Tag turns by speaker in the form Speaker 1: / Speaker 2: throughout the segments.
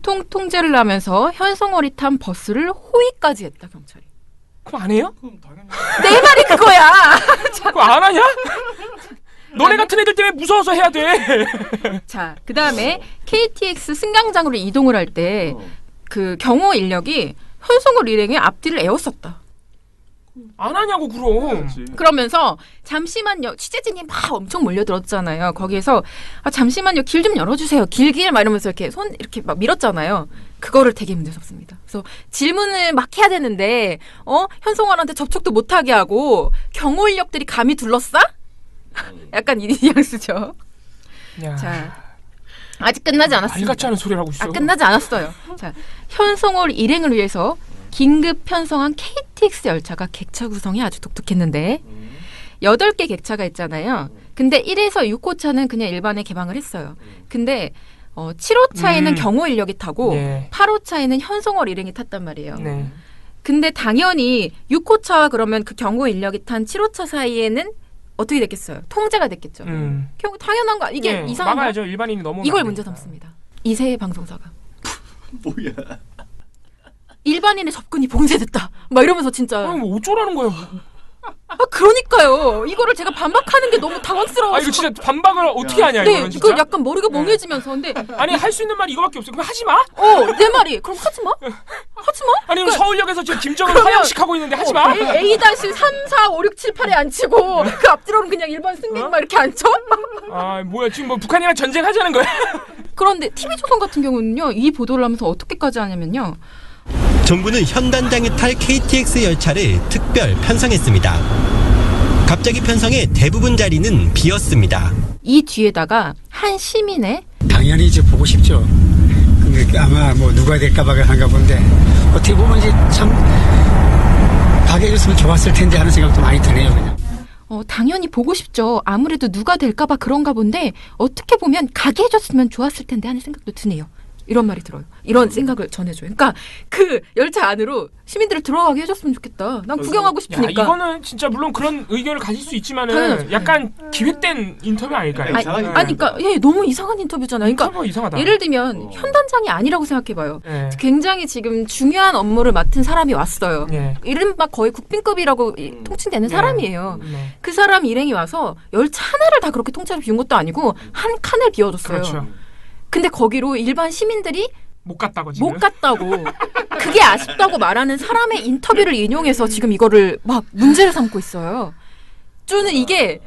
Speaker 1: 교통 통제를 하면서 현송월이 탄 버스를 호위까지 했다 경찰이.
Speaker 2: 그럼 안 해요?
Speaker 3: 그럼 당연히.
Speaker 1: 내 말이 그거야.
Speaker 2: 그거 안 하냐? 너네 같은 애들 때문에 무서워서 해야 돼.
Speaker 1: 자, 그 다음에 KTX 승강장으로 이동을 할 때 그 경호 인력이 현송월 일행의 앞뒤를 에웠었다.
Speaker 2: 안 하냐고 그럼.
Speaker 3: 해야지.
Speaker 1: 그러면서 잠시만요. 취재진이 막 엄청 몰려들었잖아요. 거기에서 잠시만요. 길 좀 열어주세요. 길 막 이러면서 이렇게 손 이렇게 막 밀었잖아요. 그거를 되게 문제삼습니다. 그래서 질문을 막 해야 되는데 현송월한테 접촉도 못하게 하고 경호 인력들이 감히 둘러싸? 약간 이 뉘앙스죠.
Speaker 2: 야,
Speaker 1: 자, 아직 끝나지 않았습니다.
Speaker 2: 말 같지 않은 소리를 하고 있어.
Speaker 1: 끝나지 않았어요. 자, 현송월 일행을 위해서 긴급 편성한 KTX 열차가 객차 구성이 아주 독특했는데 8개 객차가 있잖아요. 근데 1에서 6호차는 그냥 일반에 개방을 했어요. 근데 7호차에는 경호 인력이 타고
Speaker 2: 네.
Speaker 1: 8호차에는 현송월 일행이 탔단 말이에요.
Speaker 2: 네.
Speaker 1: 근데 당연히 6호차와 그러면 그 경호 인력이 탄 7호차 사이에는 어떻게 됐겠어요? 통제가 됐겠죠. 당연한 거 이게
Speaker 2: 네,
Speaker 1: 이상한 거
Speaker 2: 막아야죠. 일반인이 넘어오면
Speaker 1: 이걸
Speaker 2: 안
Speaker 1: 문제
Speaker 2: 되니까.
Speaker 1: 삼습니다. 이세의 방송사가
Speaker 3: 뭐야?
Speaker 1: 일반인의 접근이 봉쇄됐다. 막 이러면서 진짜
Speaker 2: 아니 뭐 어쩌라는 거예요?
Speaker 1: 그러니까요. 이거를 제가 반박하는 게 너무 당황스러워서.
Speaker 2: 아 이거 진짜 반박을 어떻게 하냐
Speaker 1: 네,
Speaker 2: 이거는 진짜.
Speaker 1: 그 약간 머리가 멍해지면서 근데
Speaker 2: 아니 할 수 있는 말이 이거밖에 없어. 그럼 하지 마.
Speaker 1: 내 말이 그럼 하지 마. 하지 마.
Speaker 2: 아니 그럼 서울역에서 지금 김정은
Speaker 1: 그러면-
Speaker 2: 화장식 하고 있는데 하지 마.
Speaker 1: A-3, 4, 5, 6, 7, 8에 앉히고 그 앞뒤로는 그냥 일반 승객만 이렇게 앉혀?
Speaker 2: 아 뭐야 지금 뭐 북한이랑 전쟁하자는 거야?
Speaker 1: 그런데 TV조선 같은 경우는요. 이 보도를 하면서 어떻게까지 하냐면요.
Speaker 4: 정부는 현단장이 탈 KTX 열차를 특별 편성했습니다. 갑자기 편성해 대부분 자리는 비었습니다.
Speaker 1: 이 뒤에다가 한 시민의
Speaker 5: 당연히 이제 보고 싶죠. 근데 아마 뭐 누가 될까봐 한가 본데 어떻게 보면 이제 참 가게 해줬으면 좋았을 텐데 하는 생각도 많이 드네요. 그냥.
Speaker 1: 당연히 보고 싶죠. 아무래도 누가 될까봐 그런가 본데 어떻게 보면 가게 해줬으면 좋았을 텐데 하는 생각도 드네요. 이런 말이 들어요. 이런 생각을 전해줘요. 그러니까 그 열차 안으로 시민들을 들어가게 해줬으면 좋겠다. 난 구경하고
Speaker 2: 야
Speaker 1: 싶으니까.
Speaker 2: 이거는 진짜 물론 그런 의견을 가질 수 있지만은
Speaker 1: 당연하죠.
Speaker 2: 약간 기획된 인터뷰 아닐까요?
Speaker 1: 그러니까 너무 이상한 인터뷰잖아요. 그러니까
Speaker 2: 인터뷰 이상하다.
Speaker 1: 예를 들면 현단장이 아니라고 생각해봐요.
Speaker 2: 네.
Speaker 1: 굉장히 지금 중요한 업무를 맡은 사람이 왔어요.
Speaker 2: 네.
Speaker 1: 이른바 거의 국빈급이라고 통칭되는 사람이에요.
Speaker 2: 네.
Speaker 1: 그 사람 일행이 와서 열차 하나를 다 그렇게 통째로 비운 것도 아니고 한 칸을 비워줬어요.
Speaker 2: 그렇죠.
Speaker 1: 근데 거기로 일반 시민들이
Speaker 2: 못 갔다고 지금.
Speaker 1: 못 갔다고 그게 아쉽다고 말하는 사람의 인터뷰를 인용해서 지금 이거를 막 문제를 삼고 있어요. 저는 이게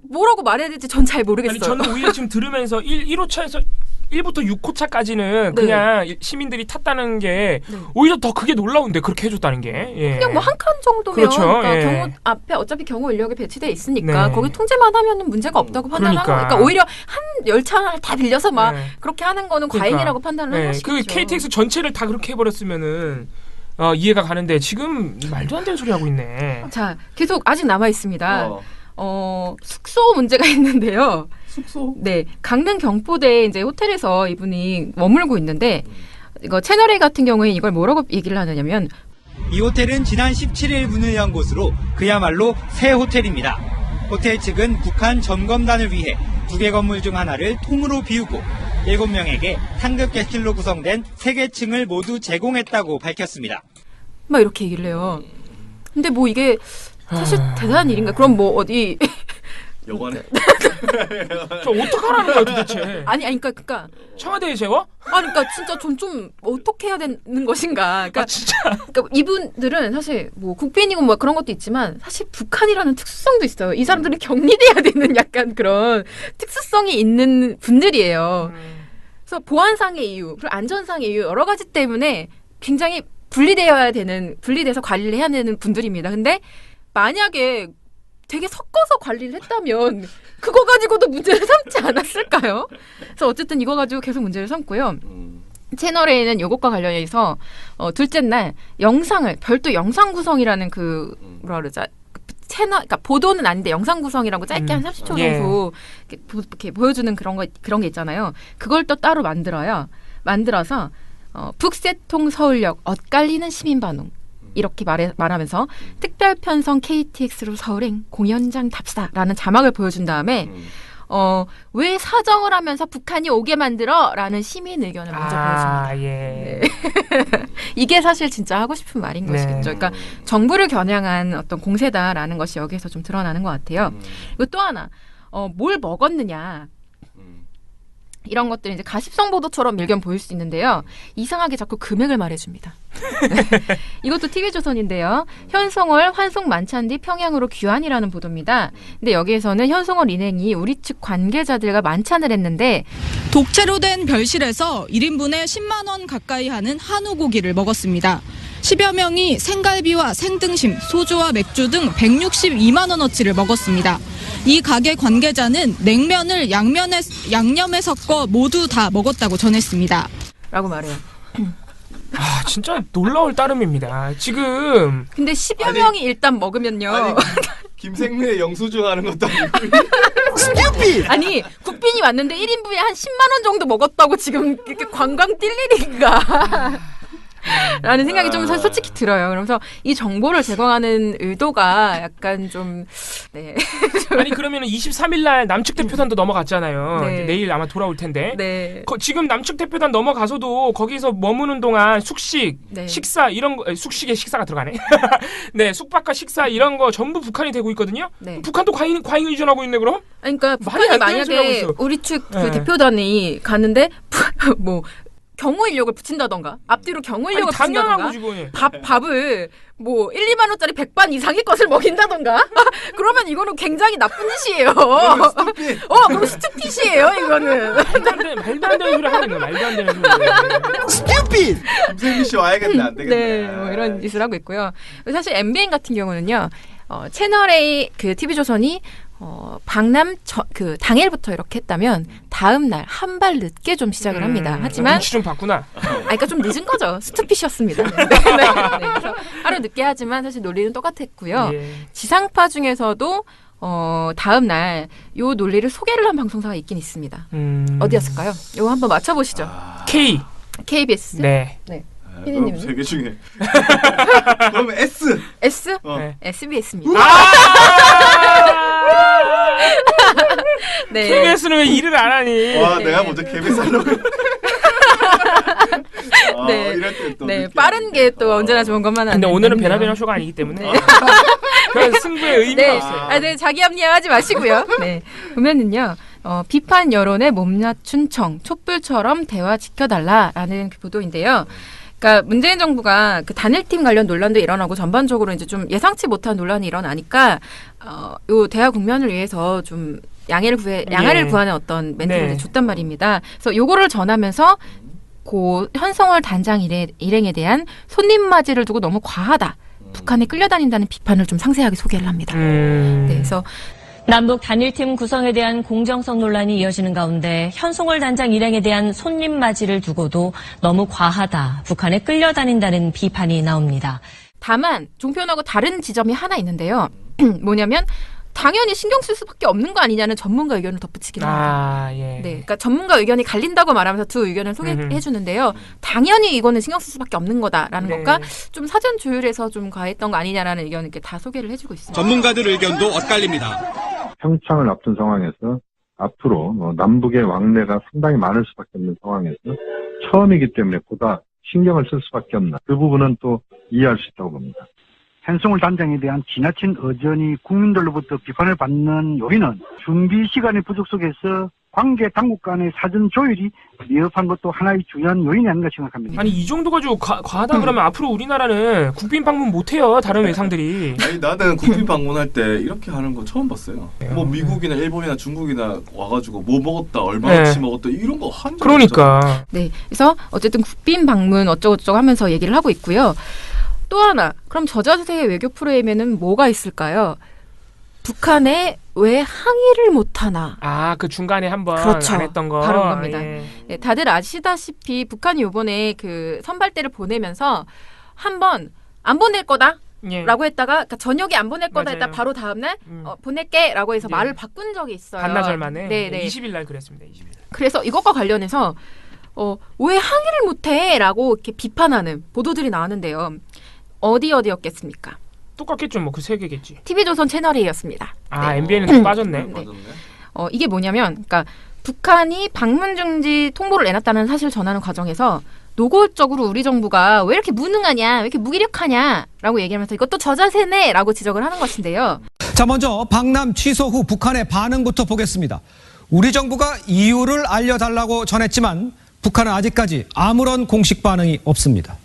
Speaker 1: 뭐라고 말해야 될지 전 잘 모르겠어요.
Speaker 2: 아니 저는 오히려 지금 들으면서 1호차에서 1부터 6호차까지는
Speaker 1: 네.
Speaker 2: 그냥 시민들이 탔다는 게 오히려 더 그게 놀라운데 그렇게 해줬다는 게. 예.
Speaker 1: 그냥 뭐 한 칸 정도면
Speaker 2: 그렇죠.
Speaker 1: 그러니까
Speaker 2: 예.
Speaker 1: 경호 앞에 어차피 경호 인력이 배치돼 있으니까
Speaker 2: 네.
Speaker 1: 거기 통제만 하면은 문제가 없다고 판단하고
Speaker 2: 그러니까.
Speaker 1: 그러니까 오히려 한 열차 하나를 다 빌려서 막
Speaker 2: 네.
Speaker 1: 그렇게 하는 거는
Speaker 2: 그러니까.
Speaker 1: 과잉이라고 판단을
Speaker 2: 네.
Speaker 1: 하시죠.
Speaker 2: 그 KTX 전체를 다 그렇게 해버렸으면은 이해가 가는데 지금 말도 안 되는 소리 하고 있네.
Speaker 1: 자, 계속 아직 남아 있습니다. 숙소 문제가 있는데요.
Speaker 3: 숙소?
Speaker 1: 네, 강릉 경포대 이제 호텔에서 이분이 머물고 있는데 이거 채널A 같은 경우에 이걸 뭐라고 얘기를 하느냐면
Speaker 6: 이 호텔은 지난 17일 문을 연 곳으로 그야말로 새 호텔입니다. 호텔 측은 북한 점검단을 위해 2개 건물 중 하나를 통으로 비우고 7명에게 상급 게스트로 구성된 3개 층을 모두 제공했다고 밝혔습니다.
Speaker 1: 막 이렇게 얘기를 해요. 근데 뭐 이게 사실 대단한 일인가? 그럼 뭐 어디
Speaker 3: 여관에?
Speaker 2: 저 어떡하라는 거야 도대체?
Speaker 1: 아니 그러니까
Speaker 2: 청와대에 재워?
Speaker 1: 그러니까 진짜 좀 어떻게 해야 되는 것인가? 그러니까,
Speaker 2: 진짜.
Speaker 1: 그러니까 이분들은 사실 뭐 국빈이고 뭐 그런 것도 있지만 사실 북한이라는 특수성도 있어요. 이 사람들은 격리돼야 되는 약간 그런 특수성이 있는 분들이에요. 그래서 보안상의 이유, 그리고 안전상의 이유 여러 가지 때문에 굉장히 분리돼서 관리를 해야 되는 분들입니다. 근데 만약에 되게 섞어서 관리를 했다면 그거 가지고도 문제를 삼지 않았을까요? 그래서 어쨌든 이거 가지고 계속 문제를 삼고요. 채널A는 이것과 관련해서 둘째 날 별도 영상 구성이라는 그 뭐라 그러죠? 그러니까 보도는 아닌데 영상 구성이라고 짧게 한 30초 정도 이렇게 보여주는 그런 게 있잖아요. 그걸 또 따로 만들어서 북새통 서울역 엇갈리는 시민 반응 이렇게 말하면서 특별 편성 KTX로 서울행 공연장 답사라는 자막을 보여준 다음에 왜 사정을 하면서 북한이 오게 만들어라는 시민 의견을 먼저 보여줍니다.
Speaker 2: 예.
Speaker 1: 네. 이게 사실 진짜 하고 싶은 말인
Speaker 2: 네.
Speaker 1: 것이겠죠. 그러니까 정부를 겨냥한 어떤 공세다라는 것이 여기서 좀 드러나는 것 같아요. 그리고 또 하나 뭘 먹었느냐. 이런 것들이 이제 가십성 보도처럼 일견 보일 수 있는데요. 이상하게 자꾸 금액을 말해줍니다. 이것도 TV조선인데요. 현송월 환송 만찬 뒤 평양으로 귀환이라는 보도입니다. 근데 여기에서는 현송월 인행이 우리 측 관계자들과 만찬을 했는데
Speaker 7: 독채로 된 별실에서 1인분에 10만 원 가까이 하는 한우 고기를 먹었습니다. 10여 명이 생갈비와 생등심, 소주와 맥주 등 162만 원어치를 먹었습니다. 이 가게 관계자는 냉면을 양념에 섞어 모두 다 먹었다고 전했습니다.
Speaker 1: 라고 말해요.
Speaker 2: 아 진짜 놀라울 따름입니다. 지금
Speaker 1: 근데 10여 명이 일단 먹으면요.
Speaker 3: 아니, 김생민의 영수증 하는 것도 아니고.
Speaker 1: 아니 국빈이 왔는데 1인분에 한 10만 원 정도 먹었다고 지금 이렇게 관광 뛸 일인가 라는 생각이 좀 솔직히 들어요. 그래서 이 정보를 제공하는 의도가 약간 좀 네.
Speaker 2: 아니 그러면 23일 날 남측 대표단도 넘어갔잖아요.
Speaker 1: 네.
Speaker 2: 이제 내일 아마 돌아올 텐데.
Speaker 1: 네.
Speaker 2: 지금 남측 대표단 넘어가서도 거기서 머무는 동안 숙식,
Speaker 1: 네.
Speaker 2: 식사 이런 거 숙식에 식사가 들어가네. 네, 숙박과 식사 이런 거 전부 북한이 되고 있거든요.
Speaker 1: 네.
Speaker 2: 북한도 과잉 의존하고 있네 그럼?
Speaker 1: 아니, 그러니까
Speaker 2: 말이
Speaker 1: 북한이
Speaker 2: 안 되는 소리 하고
Speaker 1: 만약에
Speaker 2: 있어.
Speaker 1: 우리 측 그
Speaker 2: 네.
Speaker 1: 대표단이 가는데 뭐 경호 인력을 붙인다던가 앞뒤로 경호 인력을
Speaker 2: 당연한
Speaker 1: 붙인다던가
Speaker 2: 거지 그거.
Speaker 1: 밥을 뭐 1, 2만 원짜리 100반 이상의 것을 먹인다던가 그러면 이거는 굉장히 나쁜 짓이에요. 그럼 스튜핏이에요 이거는.
Speaker 2: 말도 안 되는 소리 하는 거야. 말도 안 되는 소리.
Speaker 3: 김생민 씨 와야겠네. 안 되겠네.
Speaker 1: 네, 뭐 이런 짓을 하고 있고요. 사실 MBN 같은 경우는요, 채널 A 그 TV조선이 방남 그 당일부터 이렇게 했다면 다음 날 한 발 늦게 좀 시작을 합니다. 하지만
Speaker 2: 눈치 좀 봤구나.
Speaker 1: 그러니까 좀 늦은 거죠. 스투핏이었습니다. 네. 그래서 하루 늦게 하지만 사실 논리는 똑같았고요.
Speaker 2: 예.
Speaker 1: 지상파 중에서도 다음 날 요 논리를 소개를 한 방송사가 있긴 있습니다. 어디였을까요? 이거 한번 맞춰보시죠.
Speaker 2: K.
Speaker 1: KBS.
Speaker 2: 네.
Speaker 1: 피디님은요?
Speaker 3: 세개 중에. 그러면 S.
Speaker 1: S?
Speaker 2: 네.
Speaker 1: SBS입니다. 네.
Speaker 2: KBS는 왜 일을 안 하니?
Speaker 3: 와,
Speaker 1: 네.
Speaker 3: 내가 먼저 KBS 하려고.
Speaker 1: 네.
Speaker 3: 이럴 때또
Speaker 1: 네, 빠른 게 또 언제나 좋은 것만
Speaker 2: 근데
Speaker 1: 아니에요.
Speaker 2: 오늘은 베나베나 쇼가 아니기 때문에
Speaker 1: 네.
Speaker 2: 그런 승부의 의미가
Speaker 1: 네.
Speaker 2: 없어요.
Speaker 1: 네, 자기 합리화하지 마시고요. 네. 보면은요. 비판 여론에 몸맞춘 청, 촛불처럼 대화 지켜달라라는 그 보도인데요. 그러니까 문재인 정부가 그 단일팀 관련 논란도 일어나고 전반적으로 이제 좀 예상치 못한 논란이 일어나니까 요 대화 국면을 위해서 좀 양해를 구하는 어떤 멘트를
Speaker 2: 네.
Speaker 1: 줬단 말입니다. 그래서 요거를 전하면서 고 현성월 단장 일행에 대한 손님 맞이를 두고 너무 과하다. 북한에 끌려다닌다는 비판을 좀 상세하게 소개를 합니다. 네, 그래서
Speaker 8: 남북 단일팀 구성에 대한 공정성 논란이 이어지는 가운데 현송월 단장 일행에 대한 손님 맞이를 두고도 너무 과하다. 북한에 끌려다닌다는 비판이 나옵니다.
Speaker 1: 다만 종편하고 다른 지점이 하나 있는데요. 뭐냐면 당연히 신경 쓸 수밖에 없는 거 아니냐는 전문가 의견을 덧붙이긴 합니다.
Speaker 2: 예.
Speaker 1: 네, 그러니까 전문가 의견이 갈린다고 말하면서 두 의견을 소개해 주는데요. 당연히 이거는 신경 쓸 수밖에 없는 거다라는
Speaker 2: 네.
Speaker 1: 것과 좀 사전 조율해서 좀 과했던 거 아니냐라는 의견을 이렇게 다 소개를 해주고 있습니다.
Speaker 4: 전문가들 의견도 엇갈립니다.
Speaker 9: 평창을 앞둔 상황에서 앞으로 남북의 왕래가 상당히 많을 수밖에 없는 상황에서 처음이기 때문에 보다 신경을 쓸 수밖에 없나. 그 부분은 또 이해할 수 있다고 봅니다.
Speaker 5: 현송월 단장에 대한 지나친 의전이 국민들로부터 비판을 받는 요인은 준비 시간의 부족 속에서 관계 당국 간의 사전 조율이 미흡한 것도 하나의 중요한 요인이 아닌가 생각합니다.
Speaker 2: 아니 이 정도 가지고 과하다 그러면 앞으로 우리나라는 국빈 방문 못해요. 다른 외상들이.
Speaker 3: 아니 나는 국빈 방문할 때 이렇게 하는 거 처음 봤어요. 뭐 미국이나 일본이나 중국이나 와가지고 뭐 먹었다 얼마치 먹었다 이런 거 한 적
Speaker 2: 그러니까.
Speaker 1: 네, 그래서 어쨌든 국빈 방문 어쩌고저쩌고 하면서 얘기를 하고 있고요. 또 하나, 그럼 저자세의 외교 프레임에는 뭐가 있을까요? 북한에 왜 항의를 못하나?
Speaker 2: 그 중간에 한번
Speaker 1: 그렇죠.
Speaker 2: 안 했던 거.
Speaker 1: 바로 그겁니다.
Speaker 2: 예.
Speaker 1: 네, 다들 아시다시피 북한이 요번에 그 선발대를 보내면서 한번 안 보낼 거다.
Speaker 2: 예.
Speaker 1: 라고 했다가 그러니까 저녁에 안 보낼 거다
Speaker 2: 맞아요.
Speaker 1: 했다 바로 다음날 보낼게 라고 해서
Speaker 2: 네.
Speaker 1: 말을 바꾼 적이 있어요.
Speaker 2: 반나절 만에.
Speaker 1: 네네.
Speaker 2: 20일 날 그랬습니다. 20일 날.
Speaker 1: 그래서 이것과 관련해서 왜 항의를 못해? 라고 이렇게 비판하는 보도들이 나왔는데요. 어디였겠습니까?
Speaker 2: 똑같겠죠. 뭐 그 세 개겠지.
Speaker 1: TV조선 채널 A였습니다. 네.
Speaker 2: MBN은 좀 빠졌네.
Speaker 1: 네. 이게 뭐냐면, 그러니까 북한이 방문 중지 통보를 내놨다는 사실 전하는 과정에서 노골적으로 우리 정부가 왜 이렇게 무능하냐, 왜 이렇게 무기력하냐라고 얘기하면서 이것도 저자세네라고 지적을 하는 것인데요.
Speaker 10: 자, 먼저 방남 취소 후 북한의 반응부터 보겠습니다. 우리 정부가 이유를 알려달라고 전했지만 북한은 아직까지 아무런 공식 반응이 없습니다.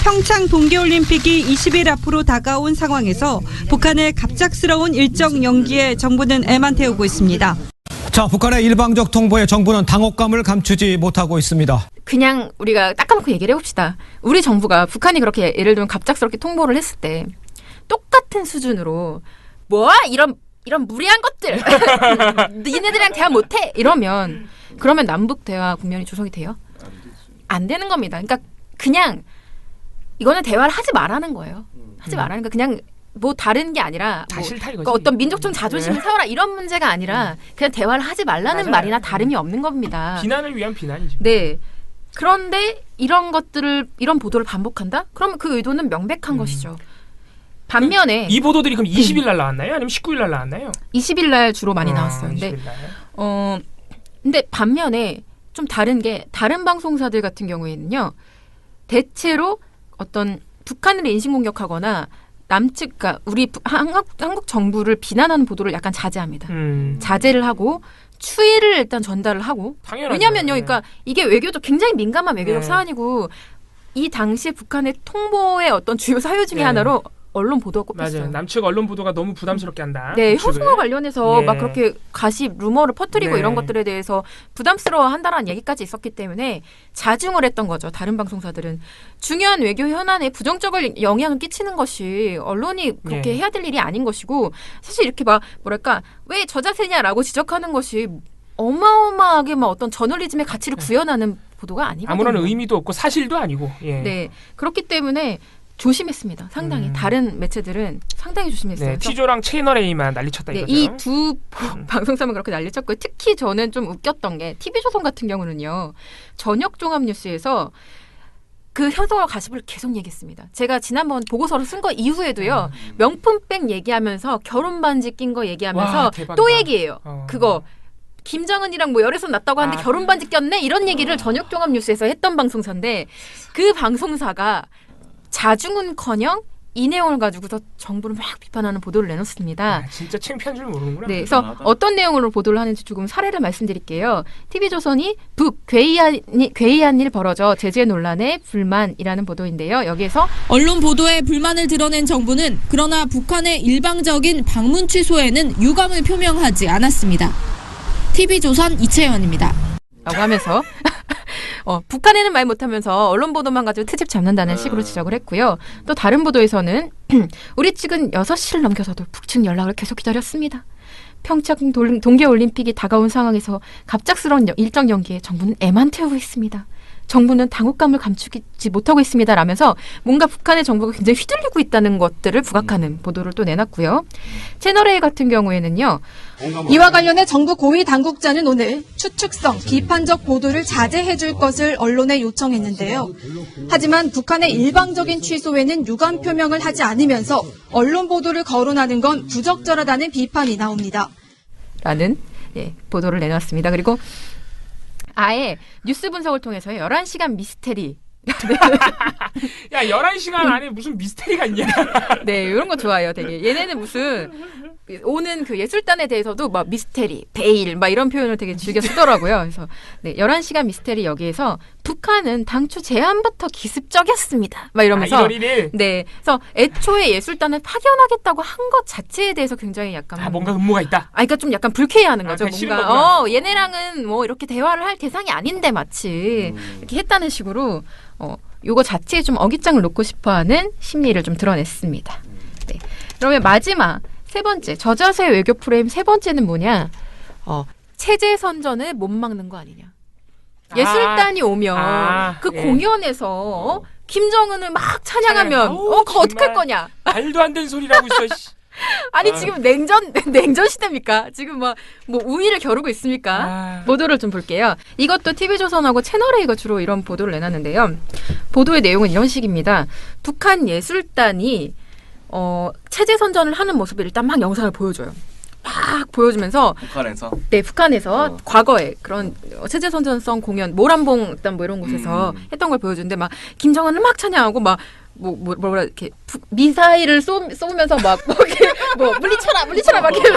Speaker 11: 평창 동계올림픽이 20일 앞으로 다가온 상황에서 북한의 갑작스러운 일정 연기에 정부는 애만 태우고 있습니다.
Speaker 10: 자, 북한의 일방적 통보에 정부는 당혹감을 감추지 못하고 있습니다.
Speaker 1: 그냥 우리가 딱 까놓고 얘기를 해봅시다. 우리 정부가 북한이 그렇게 예를 들면 갑작스럽게 통보를 했을 때 똑같은 수준으로 뭐 이런 무리한 것들 니네들이랑 대화 못해 이러면 그러면 남북 대화 국면이 조성이 돼요? 안 되는 겁니다. 그러니까 그냥 이거는 대화를 하지 말라는 거예요. 하지 말라는 거 그냥 뭐 다른 게 아니라
Speaker 2: 다 싫다 이거지.
Speaker 1: 그러니까 어떤 민족적 자존심을 세워라 이런 문제가 아니라 그냥 대화를 하지 말라는
Speaker 2: 맞아요.
Speaker 1: 말이나 다름이 없는 겁니다.
Speaker 2: 비난을 위한 비난이죠.
Speaker 1: 네. 그런데 이런 보도를 반복한다? 그러면 그 의도는 명백한 것이죠. 반면에
Speaker 2: 이 보도들이 그럼 20일 날 나왔나요? 아니면 19일 날 나왔나요?
Speaker 1: 20일 날 주로 많이 나왔어요. 근데
Speaker 2: 20일 날.
Speaker 1: 근데 반면에 좀 다른 게 다른 방송사들 같은 경우에는요. 대체로 어떤 북한을 인신공격하거나 남측, 그러니까 우리 한국 정부를 비난하는 보도를 약간 자제합니다. 자제를 하고 추이를 일단 전달을 하고.
Speaker 2: 당연하죠.
Speaker 1: 왜냐면요, 그러니까 이게 굉장히 민감한 외교적
Speaker 2: 네.
Speaker 1: 사안이고 이 당시에 북한의 통보의 어떤 주요 사유 중에
Speaker 2: 네.
Speaker 1: 하나로 언론 보도가 꼽혔어요.
Speaker 2: 맞아요. 남측 언론 보도가 너무 부담스럽게 한다.
Speaker 1: 네,
Speaker 2: 북측을.
Speaker 1: 효소와 관련해서
Speaker 2: 예.
Speaker 1: 막 그렇게 가십, 루머를 퍼뜨리고
Speaker 2: 네.
Speaker 1: 이런 것들에 대해서 부담스러워한다라는 얘기까지 있었기 때문에 자중을 했던 거죠. 다른 방송사들은. 중요한 외교 현안에 부정적인 영향을 끼치는 것이 언론이 그렇게
Speaker 2: 예.
Speaker 1: 해야 될 일이 아닌 것이고 사실 이렇게 막 뭐랄까 왜 저자세냐라고 지적하는 것이 어마어마하게 막 어떤 저널리즘의 가치를 구현하는 보도가 아니거든요.
Speaker 2: 아무런 의미도 없고 사실도 아니고. 예.
Speaker 1: 네, 그렇기 때문에 조심했습니다. 상당히 다른 매체들은 상당히 조심했어요.
Speaker 2: 네,
Speaker 1: 그래서
Speaker 2: T조랑 채널 A만 난리쳤다
Speaker 1: 네,
Speaker 2: 이거죠.
Speaker 1: 이 두 방송사만 그렇게 난리쳤고요. 특히 저는 좀 웃겼던 게 TV조선 같은 경우는요. 저녁 종합 뉴스에서 그 현성과 가십을 계속 얘기했습니다. 제가 지난번 보고서를 쓴 거 이후에도요. 명품백 얘기하면서 결혼 반지 낀 거 얘기하면서
Speaker 2: 와, 대박이다.
Speaker 1: 또 얘기해요. 그거 김정은이랑 뭐 열애선 났다고 하는데
Speaker 2: 아.
Speaker 1: 결혼 반지 꼈네? 이런 얘기를 저녁 종합 뉴스에서 했던 방송사인데 그 방송사가 자중은커녕 이 내용을 가지고서 정부를 막 비판하는 보도를 내놓습니다.
Speaker 2: 아, 진짜 창피한 줄 모르는구나.
Speaker 1: 네, 그래서 어떤 내용으로 보도를 하는지 조금 사례를 말씀드릴게요. TV조선이 괴이한 일 벌어져 제재 논란에 불만이라는 보도인데요. 여기에서
Speaker 7: 언론 보도에 불만을 드러낸 정부는 그러나 북한의 일방적인 방문 취소에는 유감을 표명하지 않았습니다. TV조선 이채연입니다.
Speaker 1: 라고 하면서 북한에는 말 못하면서 언론 보도만 가지고 트집 잡는다는 식으로 지적을 했고요. 또 다른 보도에서는 우리 측은 6시를 넘겨서도 북측 연락을 계속 기다렸습니다. 평창 동계올림픽이 다가온 상황에서 갑작스러운 일정 연기에 정부는 애만 태우고 있습니다. 정부는 당혹감을 감추지 못하고 있습니다. 라면서 뭔가 북한의 정부가 굉장히 휘둘리고 있다는 것들을 부각하는 보도를 또 내놨고요. 채널A 같은 경우에는요.
Speaker 12: 이와 관련해 정부 고위 당국자는 오늘 추측성, 비판적 보도를 자제해 줄 것을 언론에 요청했는데요. 하지만 북한의 일방적인 취소에는 유감 표명을 하지 않으면서 언론 보도를 거론하는 건 부적절하다는 비판이 나옵니다.
Speaker 1: 라는 보도를 내놨습니다. 그리고 아예 뉴스 분석을 통해서 11시간 미스테리.
Speaker 2: 야, 11시간 안에 무슨 미스테리가 있냐.
Speaker 1: 네, 이런 거 좋아요, 되게. 얘네는 무슨 오는 그 예술단에 대해서도 막 미스테리, 베일 막 이런 표현을 되게 즐겨 쓰더라고요. 그래서 11시간 미스테리 여기에서 북한은 당초 제안부터 기습적이었습니다. 막 이러면서
Speaker 2: 1월 1일.
Speaker 1: 네. 그래서 애초에 예술단을 파견하겠다고 한 것 자체에 대해서 굉장히 약간
Speaker 2: 뭔가 음모가 있다.
Speaker 1: 그러니까 좀 약간 불쾌해하는 거죠.
Speaker 2: 그냥 싫은
Speaker 1: 뭔가 얘네랑은 뭐 이렇게 대화를 할 대상이 아닌데 마치 이렇게 했다는 식으로 요거 자체에 좀 어깃장을 놓고 싶어하는 심리를 좀 드러냈습니다. 네. 그러면 마지막 세 번째 저자세 외교 프레임 세 번째는 뭐냐? 체제 선전을 못 막는 거 아니냐? 예술단이 오면 그 공연에서 김정은을 막 찬양하면 그거 어떡할 거냐?
Speaker 2: 말도 안 되는 소리라고 있어.
Speaker 1: 아니 지금 냉전 시대입니까? 지금 뭐 우위를 겨루고 있습니까? 보도를 좀 볼게요. 이것도 TV조선하고 채널A가 주로 이런 보도를 내놨는데요. 보도의 내용은 이런 식입니다. 북한 예술단이 체제 선전을 하는 모습을 일단 막 영상을 보여줘요. 막 보여주면서
Speaker 3: 북한에서
Speaker 1: 북한에서 과거에 그런 체제 선전성 공연 모란봉 일단 뭐 이런 곳에서 했던 걸 보여주는데 막 김정은을 막 찬양하고 막 뭐라 이렇게 미사일을 쏘면서 막 이렇게 뭐 물리쳐라 막 이렇게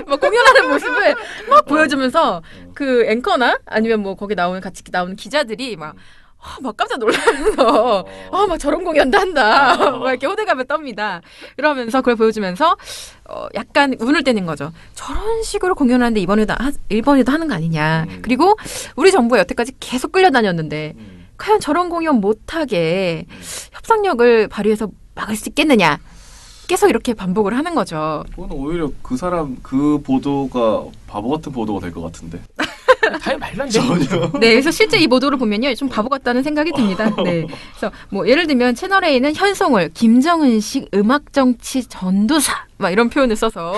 Speaker 1: 막 공연하는 모습을 막 보여주면서 그 앵커나 아니면 뭐 거기 같이 나오는 기자들이 막 깜짝 놀라면서 막 저런 공연도 한다 막 이렇게 호들갑을 떱니다. 이러면서 그걸 보여주면서 약간 운을 떼는 거죠. 저런 식으로 공연하는데 이번에도 하는 거 아니냐. 그리고 우리 정부가 여태까지 계속 끌려다녔는데 과연 저런 공연 못하게 협상력을 발휘해서 막을 수 있겠느냐. 계속 이렇게 반복을 하는 거죠.
Speaker 3: 그건 오히려 그 보도가 바보 같은 보도가 될 것 같은데.
Speaker 2: 다 말도 안 돼.
Speaker 3: 전혀.
Speaker 1: 네, 그래서 실제 이 보도를 보면요, 좀 바보 같다는 생각이 듭니다. 네, 그래서 뭐 예를 들면 채널 A는 현송월, 김정은식 음악 정치 전도사 막 이런 표현을 써서.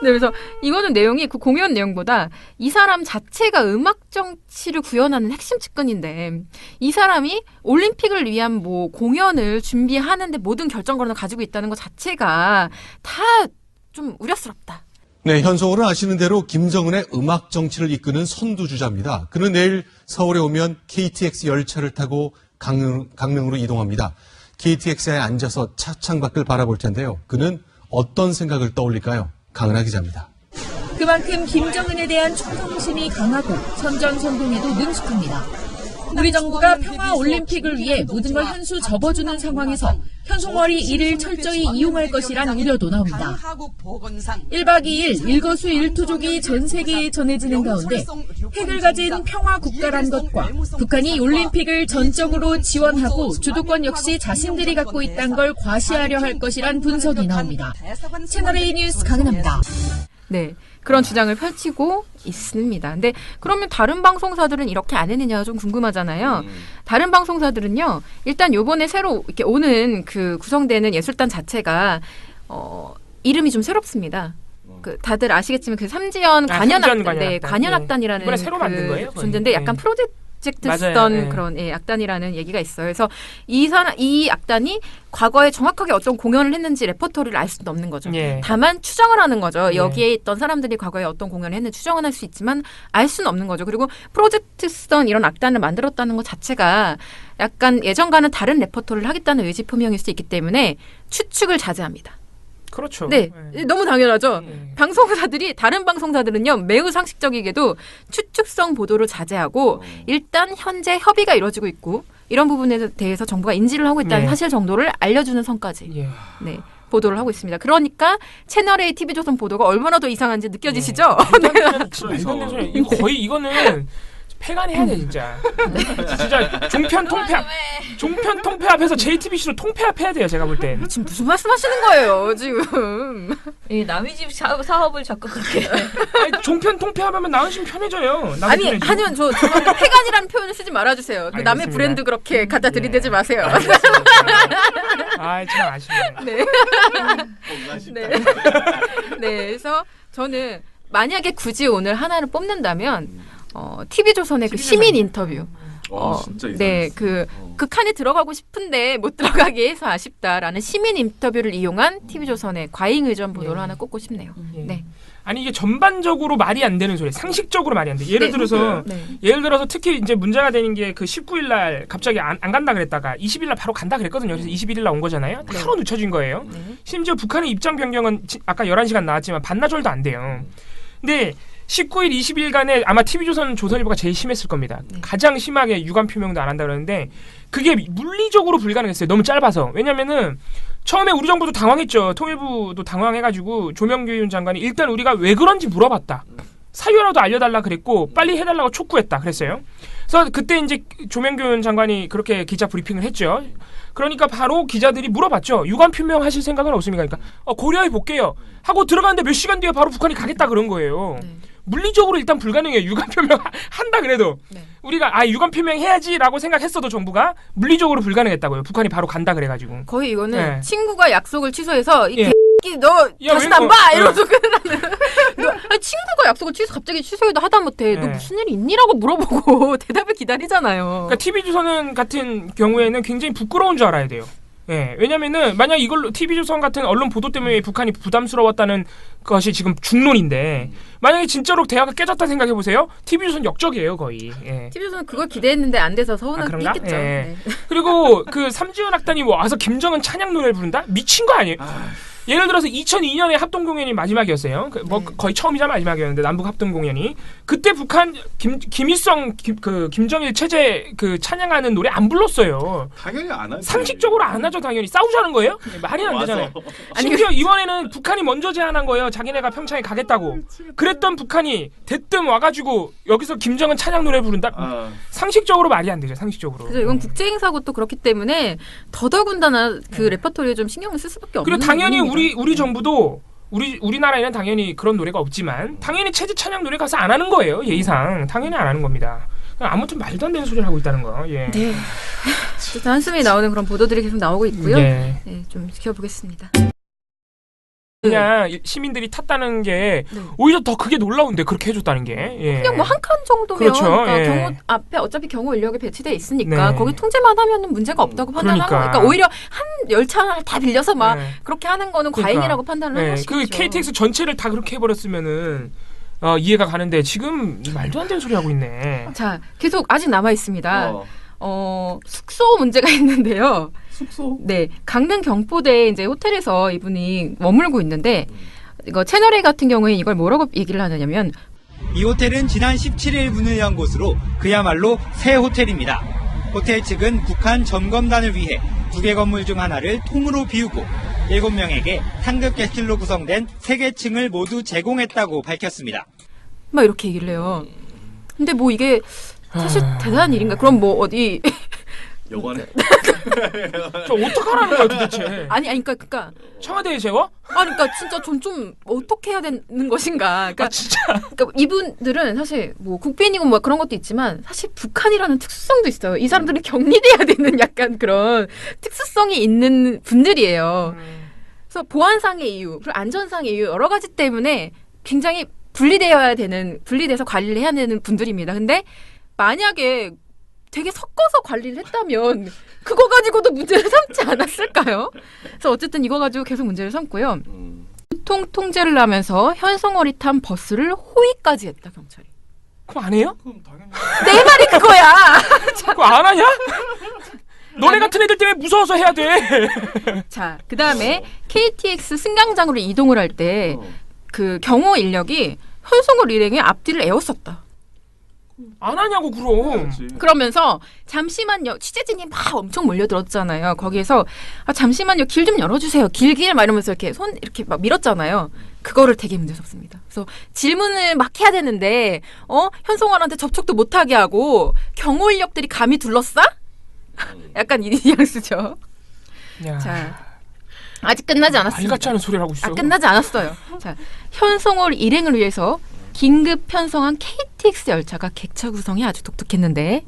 Speaker 1: 네, 그래서 이거는 내용이 그 공연 내용보다 이 사람 자체가 음악 정치를 구현하는 핵심 측근인데 이 사람이 올림픽을 위한 뭐 공연을 준비하는데 모든 결정권을 가지고 있다는 것 자체가 다 좀 우려스럽다.
Speaker 13: 네, 현송월은 아시는 대로 김정은의 음악 정치를 이끄는 선두주자입니다. 그는 내일 서울에 오면 KTX 열차를 타고 강릉으로 이동합니다. KTX에 앉아서 차창 밖을 바라볼 텐데요. 그는 어떤 생각을 떠올릴까요? 강은하 기자입니다.
Speaker 14: 그만큼 김정은에 대한 충성심이 강하고 선전성공에도 능숙합니다. 우리 정부가 평화올림픽을 위해 모든 걸 한 수 접어주는 상황에서 현송월이 이를 철저히 이용할 것이란 우려도 나옵니다. 1박 2일 일거수일투족이 전 세계에 전해지는 가운데 핵을 가진 평화국가란 것과 북한이 올림픽을 전적으로 지원하고 주도권 역시 자신들이 갖고 있다는 걸 과시하려 할 것이란 분석이 나옵니다. 채널A 뉴스 강은하입니다.
Speaker 1: 네. 그런 주장을 펼치고 있습니다. 근데 그러면 다른 방송사들은 이렇게 안 했느냐가 좀 궁금하잖아요. 다른 방송사들은요. 일단 요번에 새로 이렇게 오는 그 구성되는 예술단 자체가 이름이 좀 새롭습니다. 그 다들 아시겠지만 그 삼지연 관현악단이라는
Speaker 2: 이번에 새로 만든 거예요?
Speaker 1: 존재인데 약간 프로젝트 쓰던 그런 악단이라는 얘기가 있어요. 그래서 이 악단이 과거에 정확하게 어떤 공연을 했는지 레퍼토리를 알 수는 없는 거죠. 다만 추정을 하는 거죠. 여기에 있던 사람들이 과거에 어떤 공연을 했는지 추정은 할 수 있지만 알 수는 없는 거죠. 그리고 프로젝트 쓰던 이런 악단을 만들었다는 것 자체가 약간 예전과는 다른 레퍼토리를 하겠다는 의지 표명일 수 있기 때문에 추측을 자제합니다.
Speaker 2: 그렇죠.
Speaker 1: 네, 너무 당연하죠. 다른 방송사들은요 매우 상식적이게도 추측성 보도를 자제하고 일단 현재 협의가 이루어지고 있고 이런 부분에 대해서 정부가 인지를 하고 있다는 사실 정도를 알려주는 선까지 보도를 하고 있습니다. 그러니까 채널A, TV조선 보도가 얼마나 더 이상한지 느껴지시죠?
Speaker 2: 이거는 폐간해야 돼 진짜. 진짜 종편 통폐합해서 JTBC로 통폐합해야 돼요. 제가 볼 때.
Speaker 1: 지금 무슨 말씀하시는 거예요 지금?
Speaker 15: 남의 집 사업을 자꾸 그렇게.
Speaker 2: 종편 통폐합하면 나은심 편해져요.
Speaker 1: 아니요, 저 폐간이라는 표현을 쓰지 말아주세요. 그 남의 브랜드 그렇게 갖다 들이대지 마세요.
Speaker 2: 참 아쉽네.
Speaker 1: 네. 네, 그래서 저는 만약에 굳이 오늘 하나를 뽑는다면. TV조선의 그 시민 인터뷰.
Speaker 3: 진짜
Speaker 1: 네, 그 칸에 들어가고 싶은데 못 들어가게 해서 아쉽다라는 시민 인터뷰를 이용한 TV조선의 과잉 의전 보도를 하나 꼽고 싶네요. 네.
Speaker 2: 아니 이게 전반적으로 말이 안 되는 소리, 상식적으로 말이 안 돼. 예를 들어서 특히 이제 문제가 되는 게 그 19일 날 갑자기 안 간다 그랬다가 20일 날 바로 간다 그랬거든요. 그래서 21일 날 온 거잖아요. 바로 늦춰진 거예요. 심지어 북한의 입장 변경은 아까 11시간 나왔지만 반나절도 안 돼요. 근데 19일, 20일간에 아마 TV조선, 조선일보가 제일 심했을 겁니다. 가장 심하게 유감 표명도 안 한다 그러는데 그게 물리적으로 불가능했어요. 너무 짧아서. 왜냐면은 처음에 우리 정부도 당황했죠. 통일부도 당황해가지고 조명규 장관이 일단 우리가 왜 그런지 물어봤다. 사유라도 알려달라 그랬고 빨리 해달라고 촉구했다 그랬어요. 그래서 그때 이제 조명규 장관이 그렇게 기자 브리핑을 했죠. 그러니까 바로 기자들이 물어봤죠. 유감 표명하실 생각은 없습니까? 그러니까 고려해 볼게요. 하고 들어갔는데 몇 시간 뒤에 바로 북한이 가겠다 그런 거예요. 물리적으로 일단 불가능해요. 유감 표명 한다 그래도. 우리가 유감 표명해야지라고 생각했어도 정부가 물리적으로 불가능했다고요. 북한이 바로 간다 그래가지고.
Speaker 1: 거의 이거는 친구가 약속을 취소해서 이 너 다시는 안 봐! 이러면서 끝나는. 친구가 약속을 갑자기 취소해도 하다못해 너 무슨 일이 있니라고 물어보고 대답을 기다리잖아요.
Speaker 2: 그러니까 TV조선 같은 경우에는 굉장히 부끄러운 줄 알아야 돼요. 예, 왜냐면은 만약 이걸로 TV조선 같은 언론 보도 때문에 북한이 부담스러웠다는 것이 지금 중론인데 만약에 진짜로 대화가 깨졌다 생각해 보세요. TV조선 역적이에요 거의. 예.
Speaker 1: TV조선은 그걸 기대했는데 안 돼서 서운한 게 있겠죠.
Speaker 2: 예.
Speaker 1: 네.
Speaker 2: 그리고 그 삼지연 악단이 와서 김정은 찬양 노래를 부른다? 미친 거 아니에요? 예를 들어서 2002년에 합동 공연이 마지막이었어요. 뭐 거의 처음이자 마지막이었는데 남북 합동 공연이 그때 북한 김일성 김정일 체제 그 찬양하는 노래 안 불렀어요.
Speaker 3: 당연히 안 하죠.
Speaker 2: 상식적으로 안 하죠 당연히. 싸우자는 거예요? 말이 안 되잖아요. 심지어 이번에는 북한이 먼저 제안한 거예요. 자기네가 평창에 가겠다고. 그랬던 북한이 대뜸 와가지고 여기서 김정은 찬양 노래 부른다? 상식적으로 말이 안 되죠. 상식적으로.
Speaker 1: 그래서 이건 국제 행사고 또 그렇기 때문에 더더군다나 그 레퍼토리에 좀 신경을 쓸 수밖에 없는.
Speaker 2: 그리고 당연히
Speaker 1: 부분입니다.
Speaker 2: 우리 정부도 우리나라에는 당연히 그런 노래가 없지만 당연히 체제 찬양 노래 가서 안 하는 거예요. 예의상 당연히 안 하는 겁니다. 아무튼 말도 안 되는 소리를 하고 있다는 거. 예.
Speaker 1: 네. 한숨이 나오는 그런 보도들이 계속 나오고 있고요.
Speaker 2: 예.
Speaker 1: 네, 좀 지켜보겠습니다.
Speaker 2: 그냥 시민들이 탔다는 게 오히려 더 그게 놀라운데 그렇게 해줬다는 게. 예.
Speaker 1: 그냥 뭐 한 칸 정도면
Speaker 2: 그렇죠.
Speaker 1: 그러니까
Speaker 2: 예.
Speaker 1: 경호 앞에 어차피 경호 인력이 배치돼 있으니까
Speaker 2: 네.
Speaker 1: 거기 통제만 하면은 문제가 없다고 판단하고 그러니까 오히려 한 열차를 다 빌려서 막 그렇게 하는 거는 과잉이라고 판단을 하는 것이죠.
Speaker 2: 그 KTX 전체를 다 그렇게 해버렸으면은 이해가 가는데 지금 말도 안 되는 소리 하고 있네.
Speaker 1: 자, 계속 아직 남아 있습니다. 숙소 문제가 있는데요.
Speaker 3: 숙소?
Speaker 1: 네, 강릉 경포대 이제 호텔에서 이분이 머물고 있는데 이거 채널A 같은 경우에 이걸 뭐라고 얘기를 하느냐면
Speaker 6: 이 호텔은 지난 17일 문을 연 곳으로 그야말로 새 호텔입니다. 호텔 측은 북한 점검단을 위해 2개 건물 중 하나를 통으로 비우고 7명에게 상급 게스트로 구성된 3개 층을 모두 제공했다고 밝혔습니다.
Speaker 1: 막 이렇게 얘기를 해요. 근데 뭐 이게 사실 대단한 일인가? 그럼 뭐 어디
Speaker 3: 여관에
Speaker 2: 저 어떡하라는 거야 도대체?
Speaker 1: 아니 그러니까
Speaker 2: 청와대에 재워?
Speaker 1: 그러니까 진짜 좀 어떻게 해야 되는 것인가? 그러니까, 그러니까 이분들은 사실 뭐 국빈이고 뭐 그런 것도 있지만 사실 북한이라는 특수성도 있어요. 이 사람들은 격리돼야 되는 약간 그런 특수성이 있는 분들이에요. 그래서 보안상의 이유, 그리고 안전상의 이유 여러 가지 때문에 굉장히 분리돼서 관리를 해야 되는 분들입니다. 근데 만약에 되게 섞어서 관리를 했다면 그거 가지고도 문제를 삼지 않았을까요? 그래서 어쨌든 이거 가지고 계속 문제를 삼고요. 교통 통제를 하면서 현송월이 탄 버스를 호위까지 했다 경찰이.
Speaker 2: 그럼 안 해요?
Speaker 1: 내 말이 그거야.
Speaker 2: 그거 안 하냐? 너네 같은 애들 때문에 무서워서 해야 돼.
Speaker 1: 자, 그 다음에 KTX 승강장으로 이동을 할 때 그 경호 인력이 현송월 일행의 앞뒤를 에웠었다.
Speaker 2: 안 하냐고 그럼.
Speaker 1: 그러면서 잠시만요. 취재진이 막 엄청 몰려들었잖아요. 거기에서 잠시만요. 길 좀 열어주세요. 길 막 이러면서 이렇게 손 이렇게 막 밀었잖아요. 그거를 되게 문제삼습니다. 그래서 질문을 막 해야 되는데 현송월한테 접촉도 못하게 하고 경호 인력들이 감히 둘러싸? 약간 이 뉘앙스죠. 자. 아직 끝나지 않았습니다.
Speaker 2: 말 같지 않은 소리를 하고 있어.
Speaker 1: 끝나지 않았어요. 자, 현송월 일행을 위해서 긴급 편성한 KTX 열차가 객차 구성이 아주 독특했는데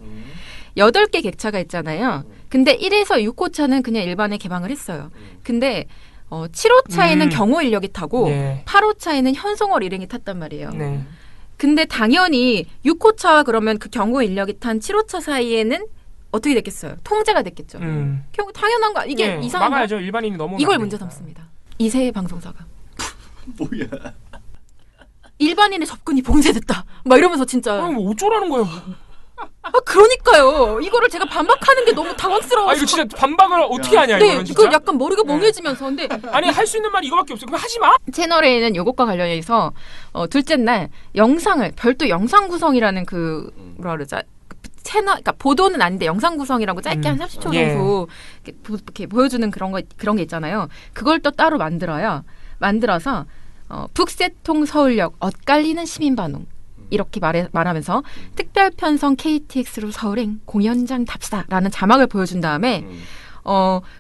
Speaker 1: 8개 객차가 있잖아요. 근데 1에서 6호차는 그냥 일반에 개방을 했어요. 근데 7호차에는 경호 인력이 타고 8호차에는 현송월 일행이 탔단 말이에요.
Speaker 2: 네.
Speaker 1: 근데 당연히 6호차 그러면 그 경호 인력이 탄 7호차 사이에는 어떻게 됐겠어요? 통제가 됐겠죠. 당연한 거 이게 이상한 거.
Speaker 2: 막아야죠. 일반인이 넘어가.
Speaker 1: 이걸 문제 삼습니다. 이세희 방송사가.
Speaker 3: 뭐야?
Speaker 1: 일반인의 접근이 봉쇄됐다. 막 이러면서 진짜.
Speaker 2: 뭐 어쩌라는 거예요?
Speaker 1: 그러니까요. 이거를 제가 반박하는 게 너무 당황스러워서.
Speaker 2: 이거 진짜 반박을 어떻게 하냐
Speaker 1: 네,
Speaker 2: 이거는 진짜.
Speaker 1: 그 약간 머리가 멍해지면서 근데
Speaker 2: 아니 할 수 있는 말이 이거밖에 없어요. 그럼 하지 마.
Speaker 1: 채널A는 이것과 관련해서 둘째 날 영상을 별도 영상 구성이라는 그 뭐라 그러자. 채널, 그러니까 보도는 아닌데 영상 구성이라고 짧게 한 30초 정도 이렇게 보여주는 그런 게 있잖아요. 그걸 또 따로 만들어서 북새통 서울역 엇갈리는 시민 반응 이렇게 말하면서 특별 편성 KTX로 서울행 공연장 답사라는 자막을 보여준 다음에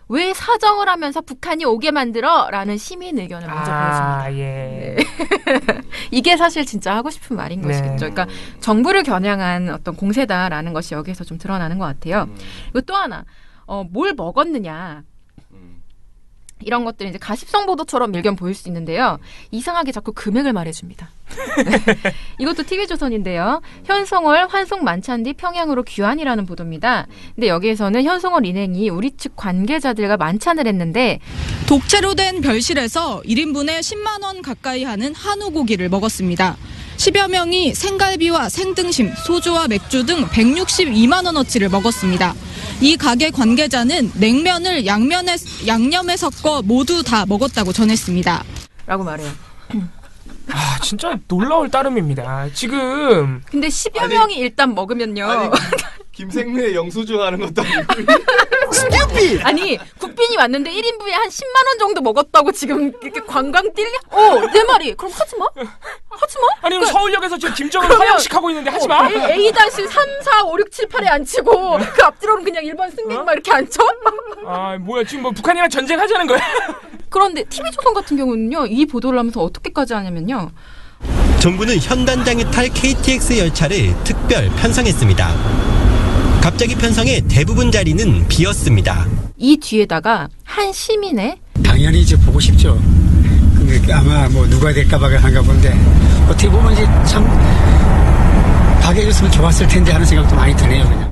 Speaker 1: 왜 사정을 하면서 북한이 오게 만들어라는 시민 의견을 먼저 보여줍니다.
Speaker 2: 예.
Speaker 1: 네. 이게 사실 진짜 하고 싶은 말인 것이겠죠. 그러니까 정부를 겨냥한 어떤 공세다라는 것이 여기에서 좀 드러나는 것 같아요. 그리고 또 하나 뭘 먹었느냐. 이런 것들이 이제 가십성 보도처럼 일견 보일 수 있는데요. 이상하게 자꾸 금액을 말해줍니다. 네. 이것도 TV조선인데요. 현송월 환송 만찬 뒤 평양으로 귀환이라는 보도입니다. 근데 여기에서는 현송월 인행이 우리 측 관계자들과 만찬을 했는데
Speaker 7: 독채로 된 별실에서 1인분에 10만 원 가까이 하는 한우 고기를 먹었습니다. 10여 명이 생갈비와 생등심, 소주와 맥주 등 162만 원어치를 먹었습니다. 이 가게 관계자는 냉면을 양념에 섞어 모두 다 먹었다고 전했습니다.
Speaker 1: 라고 말해요.
Speaker 2: 아 진짜 놀라울 따름입니다. 지금
Speaker 1: 근데 10여 명이 일단 먹으면요.
Speaker 3: 김생민의 영수증 하는 것도 아니고.
Speaker 1: 아니 국빈이 왔는데 1인분에 한 10만 원 정도 먹었다고 지금 이렇게 관광 뛸려? 내 말이 그럼 하지 마.
Speaker 2: 아니 그럼 서울역에서 지금 김정은 화장식 하고 있는데 하지 마.
Speaker 1: A-3, 4, 5, 6, 7, 8에 앉히고 그 앞뒤로는 그냥 일반 승객만 이렇게 앉혀?
Speaker 2: 아 뭐야 지금 뭐 북한이랑 전쟁하자는 거야?
Speaker 1: 그런데 TV조선 같은 경우는요. 이 보도를 하면서 어떻게까지 하냐면요.
Speaker 16: 정부는 현 단장이 탈 KTX 열차를 특별 편성했습니다. 갑자기 편성해 대부분 자리는 비었습니다.
Speaker 1: 이 뒤에다가 한 시민의
Speaker 17: 당연히 이제 보고 싶죠. 근데 아마 뭐 누가 될까봐 한가 본데 어떻게 보면 이제 참 가게 해줬으면 좋았을 텐데 하는 생각도 많이 드네요. 그냥.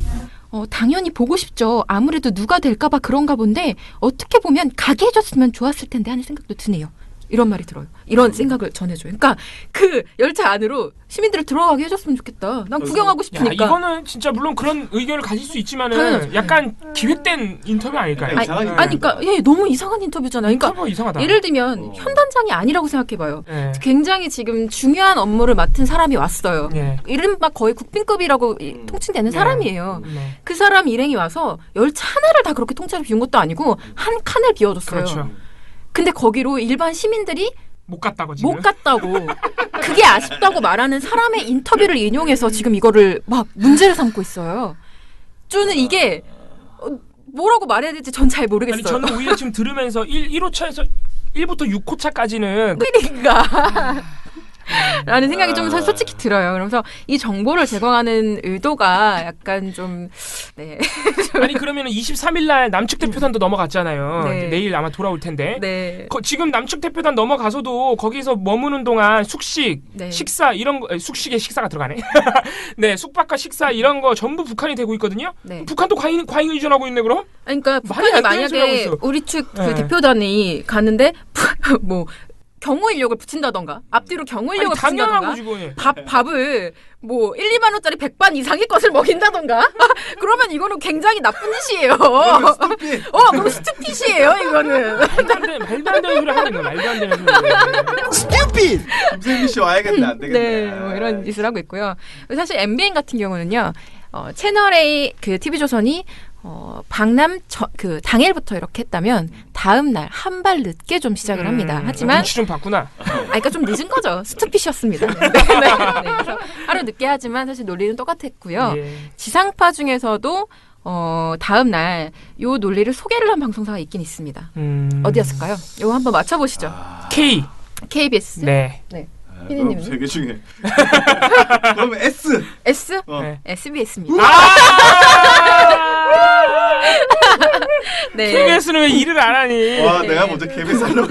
Speaker 1: 당연히 보고 싶죠. 아무래도 누가 될까봐 그런가 본데 어떻게 보면 가게 해줬으면 좋았을 텐데 하는 생각도 드네요. 이런 말이 들어요. 이런 생각을 전해줘요. 그러니까 그 열차 안으로 시민들을 들어가게 해줬으면 좋겠다. 난 구경하고 싶으니까.
Speaker 2: 야, 이거는 진짜 물론 그런 의견을 가질 수 있지만은 약간 기획된 인터뷰 아닐까요?
Speaker 1: 그러니까 너무 이상한 인터뷰잖아요. 그러니까
Speaker 2: 이상하다.
Speaker 1: 예를 들면 현단장이 아니라고 생각해봐요.
Speaker 2: 네.
Speaker 1: 굉장히 지금 중요한 업무를 맡은 사람이 왔어요.
Speaker 2: 네.
Speaker 1: 이른바 거의 국빈급이라고 통칭되는 사람이에요. 그 사람 일행이 와서 열차 하나를 다 그렇게 통째로 비운 것도 아니고 한 칸을 비워줬어요.
Speaker 2: 그렇죠.
Speaker 1: 근데 거기로 일반 시민들이
Speaker 2: 못 갔다고 지금.
Speaker 1: 못 갔다고 그게 아쉽다고 말하는 사람의 인터뷰를 인용해서 지금 이거를 막 문제를 삼고 있어요. 저는 이게 뭐라고 말해야 될지 전 잘 모르겠어요.
Speaker 2: 아니 저는 오히려 지금 들으면서 1호차에서 1부터 6호차까지는
Speaker 1: 그러니까 라는 생각이 좀 솔직히 들어요. 그러면서 이 정보를 제공하는 의도가 약간 좀
Speaker 2: 아니 그러면은 23일 날 남측 대표단도 넘어갔잖아요.
Speaker 1: 네.
Speaker 2: 이제 내일 아마 돌아올 텐데.
Speaker 1: 네.
Speaker 2: 지금 남측 대표단 넘어가서도 거기서 머무는 동안 숙식, 식사 이런 거 숙식에 식사가 들어가네. 네, 숙박과 식사 이런 거 전부 북한이 되고 있거든요.
Speaker 1: 네.
Speaker 2: 북한도 과잉 의존하고 있네 그럼?
Speaker 1: 그러니까 북한이 만약에 우리 측 그 대표단이 가는데 뭐 경호 인력을 붙인다던가 앞뒤로 경호 인력을 붙인다던가 밥을 뭐 1, 2만 원짜리 100반 이상의 것을 먹인다던가 그러면 이거는 굉장히 나쁜 짓이에요. 그럼 스튜핏이에요 이거는.
Speaker 2: 말도 안 되는 소리 하는 거야. 말도 안 되는 소리.
Speaker 3: 스튜핏! 김세민 씨 와야겠네. 안 되겠네.
Speaker 1: 네, 뭐 이런 짓을 하고 있고요. 사실 MBN 같은 경우는요. 채널 A 그 TV조선이 방남 그 당일부터 이렇게 했다면 다음 날 한 발 늦게 좀 시작을 합니다. 하지만
Speaker 2: 눈치 좀 봤구나.
Speaker 1: 그러니까 좀 늦은 거죠. 스투핏이었습니다. 그래서 하루 늦게 하지만 사실 논리는 똑같았고요. 지상파 중에서도 다음 날 요 논리를 소개를 한 방송사가 있긴 있습니다. 어디였을까요? 요거 한번 맞춰보시죠. KBS.
Speaker 2: 네.
Speaker 1: 피디님.
Speaker 3: 세 개 중에. 그럼 S.
Speaker 1: S? SBS입니다.
Speaker 2: 네. KBS는 왜 일을 안 하니?
Speaker 3: 와, 내가 먼저 KBS 하려고.